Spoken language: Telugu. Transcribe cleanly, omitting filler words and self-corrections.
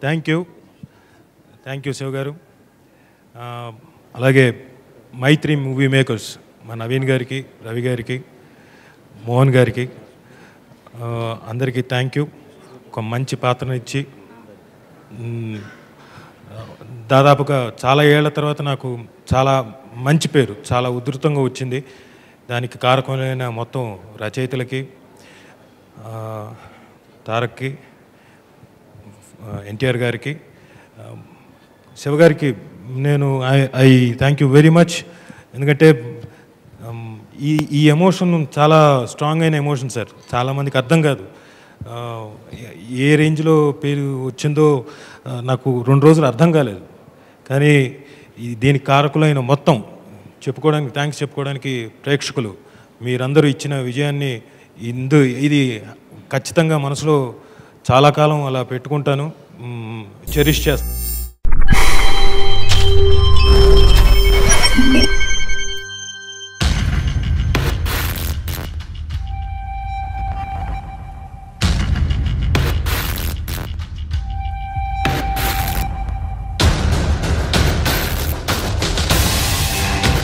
థ్యాంక్ యూ శివ గారు. అలాగే మైత్రి మూవీ మేకర్స్ మా నవీన్ గారికి, రవి గారికి, మోహన్ గారికి అందరికీ థ్యాంక్ యూ. ఒక మంచి పాత్రనిచ్చి దాదాపుగా చాలా ఏళ్ల తర్వాత నాకు చాలా మంచి పేరు చాలా ఉధృతంగా వచ్చింది. దానికి కారకమైన మొత్తం రచయితలకి, తారక్కి, ఎన్టీఆర్ గారికి, శివగారికి నేను I thank you very much. ఎందుకంటే ఈ ఎమోషన్ చాలా స్ట్రాంగ్ అయిన ఎమోషన్ సార్. చాలామందికి అర్థం కాదు. ఏ రేంజ్లో పేరు వచ్చిందో నాకు 2 రోజులు అర్థం కాలేదు. కానీ దీనికి కారకులైన మొత్తం థ్యాంక్స్ చెప్పుకోవడానికి ప్రేక్షకులు మీరందరూ ఇచ్చిన విజయాన్ని ఇది ఖచ్చితంగా మనసులో చాలా కాలం అలా పెట్టుకుంటాను, చెరిష్ చేస్తాను.